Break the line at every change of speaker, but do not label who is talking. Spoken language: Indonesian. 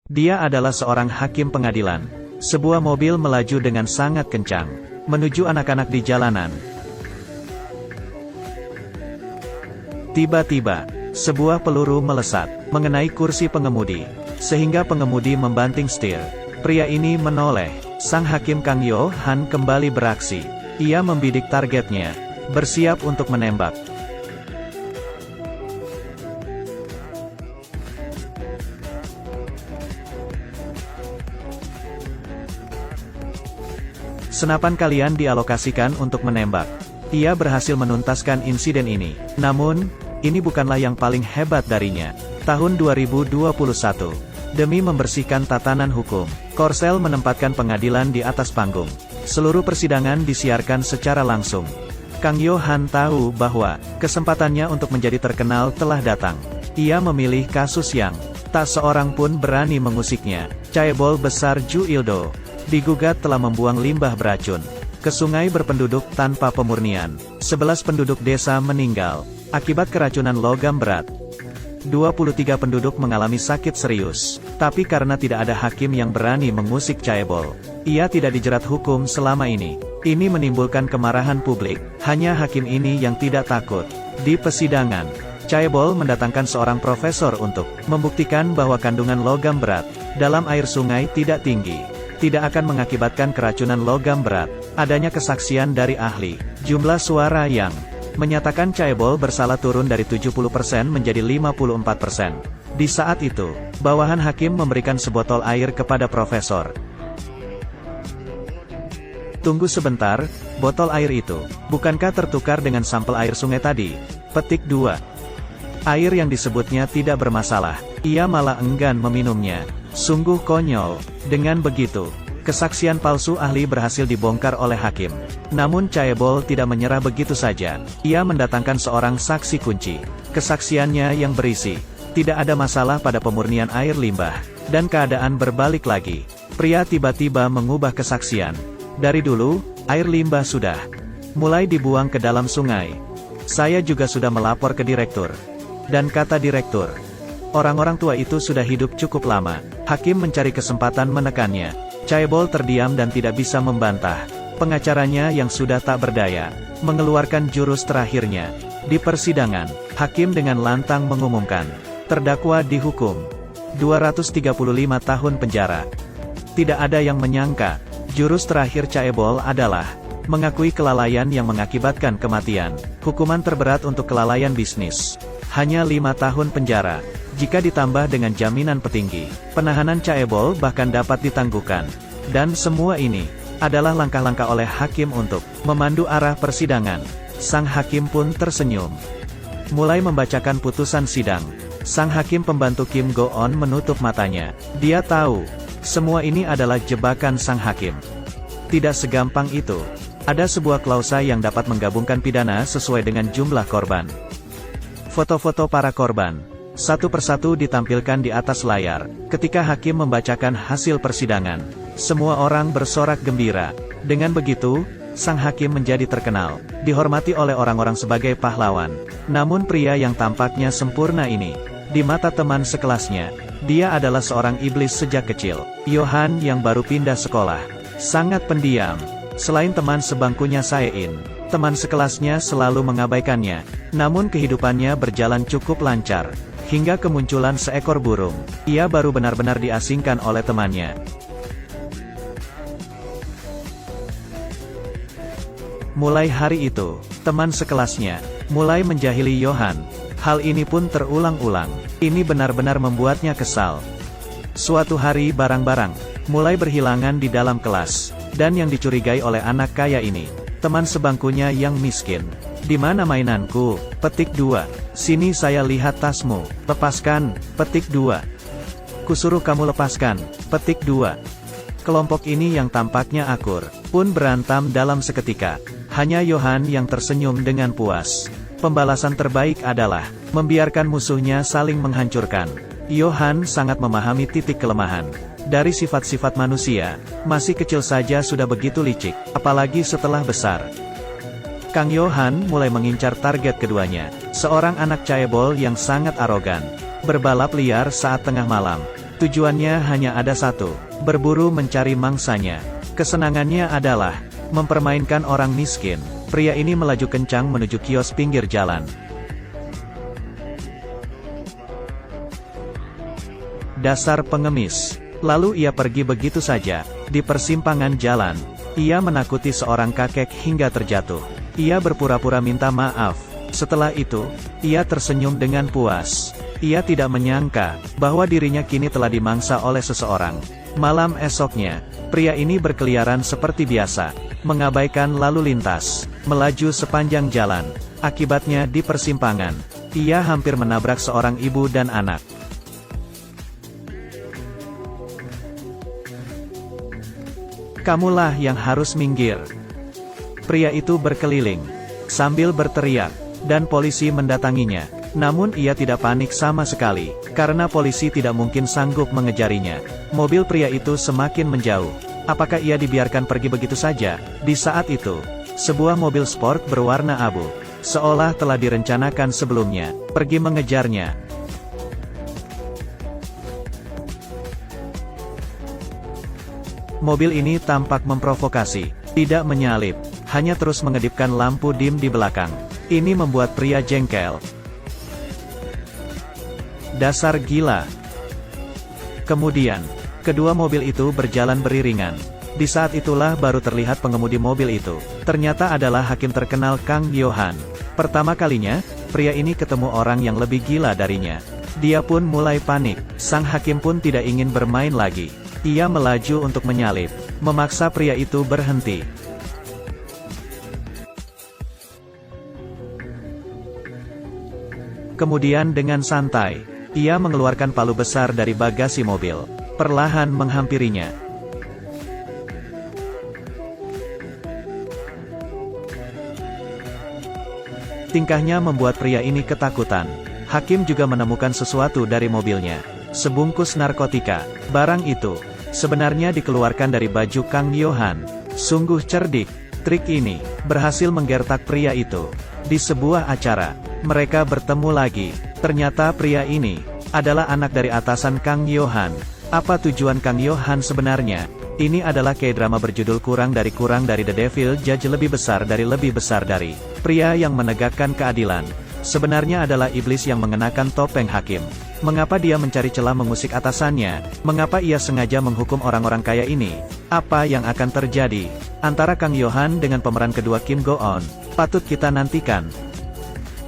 Dia adalah seorang hakim pengadilan. Sebuah mobil melaju dengan sangat kencang, menuju anak-anak di jalanan. Tiba-tiba, sebuah peluru melesat, mengenai kursi pengemudi, sehingga pengemudi membanting setir. Pria ini menoleh. Sang hakim Kang Yo-han kembali beraksi. Ia membidik targetnya, bersiap untuk menembak. Senapan kalian dialokasikan untuk menembak. Ia berhasil menuntaskan insiden ini. Namun, ini bukanlah yang paling hebat darinya. Tahun 2021, demi membersihkan tatanan hukum, Korsel menempatkan pengadilan di atas panggung. Seluruh persidangan disiarkan secara langsung. Kang Yo-han tahu bahwa kesempatannya untuk menjadi terkenal telah datang. Ia memilih kasus yang tak seorang pun berani mengusiknya. Chaebol besar Ju Il-do digugat telah membuang limbah beracun ke sungai berpenduduk tanpa pemurnian. 11 penduduk desa meninggal akibat keracunan logam berat. 23 penduduk mengalami sakit serius. Tapi karena tidak ada hakim yang berani mengusik Chaebol, ia tidak dijerat hukum selama ini. Ini menimbulkan kemarahan publik. Hanya hakim ini yang tidak takut. Di persidangan, Chaebol mendatangkan seorang profesor untuk membuktikan bahwa kandungan logam berat dalam air sungai tidak tinggi, tidak akan mengakibatkan keracunan logam berat. Adanya kesaksian dari ahli. Jumlah suara yang menyatakan Chaebol bersalah turun dari 70% menjadi 54%. Di saat itu, bawahan hakim memberikan sebotol air kepada profesor. Tunggu sebentar, botol air itu, bukankah tertukar dengan sampel air sungai tadi? Petik 2. Air yang disebutnya tidak bermasalah. Ia malah enggan meminumnya. Sungguh konyol. Dengan begitu, kesaksian palsu ahli berhasil dibongkar oleh hakim. Namun Chaebol tidak menyerah begitu saja. Ia mendatangkan seorang saksi kunci. Kesaksiannya yang berisi, tidak ada masalah pada pemurnian air limbah. Dan keadaan berbalik lagi. Pria tiba-tiba mengubah kesaksian. Dari dulu, air limbah sudah mulai dibuang ke dalam sungai. Saya juga sudah melapor ke direktur. Dan kata direktur, orang-orang tua itu sudah hidup cukup lama. Hakim mencari kesempatan menekannya. Chaebol terdiam dan tidak bisa membantah. Pengacaranya yang sudah tak berdaya, mengeluarkan jurus terakhirnya. Di persidangan, hakim dengan lantang mengumumkan, terdakwa dihukum 235 tahun penjara. Tidak ada yang menyangka, jurus terakhir Chaebol adalah mengakui kelalaian yang mengakibatkan kematian. Hukuman terberat untuk kelalaian bisnis, hanya 5 tahun penjara. Jika ditambah dengan jaminan petinggi, penahanan Chaebol bahkan dapat ditangguhkan. Dan semua ini adalah langkah-langkah oleh hakim untuk memandu arah persidangan. Sang hakim pun tersenyum. Mulai membacakan putusan sidang, sang hakim pembantu Kim Go-on menutup matanya. Dia tahu, semua ini adalah jebakan sang hakim. Tidak segampang itu. Ada sebuah klausa yang dapat menggabungkan pidana sesuai dengan jumlah korban. Foto-foto para korban satu persatu ditampilkan di atas layar. Ketika hakim membacakan hasil persidangan, semua orang bersorak gembira. Dengan begitu, sang hakim menjadi terkenal, dihormati oleh orang-orang sebagai pahlawan. Namun pria yang tampaknya sempurna ini, di mata teman sekelasnya, dia adalah seorang iblis sejak kecil. Yo-han yang baru pindah sekolah, sangat pendiam. Selain teman sebangkunya Sae-in, teman sekelasnya selalu mengabaikannya. Namun kehidupannya berjalan cukup lancar. Hingga kemunculan seekor burung, ia baru benar-benar diasingkan oleh temannya. Mulai hari itu, teman sekelasnya mulai menjahili Yo-han. Hal ini pun terulang-ulang. Ini benar-benar membuatnya kesal. Suatu hari barang-barang mulai berhilangan di dalam kelas, dan yang dicurigai oleh anak kaya ini, teman sebangkunya yang miskin. Di mana mainanku? Petik 2. Sini saya lihat tasmu. Lepaskan. Petik 2. Kusuruh kamu lepaskan. Petik 2. Kelompok ini yang tampaknya akur, pun berantam dalam seketika. Hanya Yo-han yang tersenyum dengan puas. Pembalasan terbaik adalah membiarkan musuhnya saling menghancurkan. Yo-han sangat memahami titik kelemahan dari sifat-sifat manusia. Masih kecil saja sudah begitu licik, apalagi setelah besar. Kang Yo-han mulai mengincar target keduanya, seorang anak Chaebol yang sangat arogan, berbalap liar saat tengah malam. Tujuannya hanya ada satu, berburu mencari mangsanya. Kesenangannya adalah mempermainkan orang miskin. Pria ini melaju kencang menuju kios pinggir jalan. Dasar pengemis. Lalu ia pergi begitu saja. Di persimpangan jalan, ia menakuti seorang kakek hingga terjatuh. Ia berpura-pura minta maaf. Setelah itu, ia tersenyum dengan puas. Ia tidak menyangka bahwa dirinya kini telah dimangsa oleh seseorang. Malam esoknya, pria ini berkeliaran seperti biasa, mengabaikan lalu lintas, melaju sepanjang jalan. Akibatnya di persimpangan, ia hampir menabrak seorang ibu dan anak. "Kamulah yang harus minggir." Pria itu berkeliling, sambil berteriak, dan polisi mendatanginya. Namun ia tidak panik sama sekali, karena polisi tidak mungkin sanggup mengejarinya. Mobil pria itu semakin menjauh. Apakah ia dibiarkan pergi begitu saja? Di saat itu, sebuah mobil sport berwarna abu, seolah telah direncanakan sebelumnya, pergi mengejarnya. Mobil ini tampak memprovokasi, tidak menyalip, hanya terus mengedipkan lampu dim di belakang. Ini membuat pria jengkel. "Dasar gila." Kemudian, kedua mobil itu berjalan beriringan. Di saat itulah baru terlihat pengemudi mobil itu. Ternyata adalah hakim terkenal Kang Yohan. Pertama kalinya, pria ini ketemu orang yang lebih gila darinya. Dia pun mulai panik. Sang hakim pun tidak ingin bermain lagi. Ia melaju untuk menyalip, memaksa pria itu berhenti. Kemudian dengan santai, ia mengeluarkan palu besar dari bagasi mobil, perlahan menghampirinya. Tingkahnya membuat pria ini ketakutan. Hakim juga menemukan sesuatu dari mobilnya. Sebungkus narkotika. Barang itu sebenarnya dikeluarkan dari baju Kang Yohan. Sungguh cerdik. Trik ini berhasil menggertak pria itu. Di sebuah acara, mereka bertemu lagi. Ternyata pria ini adalah anak dari atasan Kang Yohan. Apa tujuan Kang Yohan sebenarnya? Ini adalah K-drama berjudul Kurang dari The Devil Judge, lebih besar dari. Pria yang menegakkan keadilan sebenarnya adalah iblis yang mengenakan topeng hakim. Mengapa dia mencari celah mengusik atasannya? Mengapa ia sengaja menghukum orang-orang kaya ini? Apa yang akan terjadi antara Kang Yohan dengan pemeran kedua Kim Go-eun? Patut kita nantikan.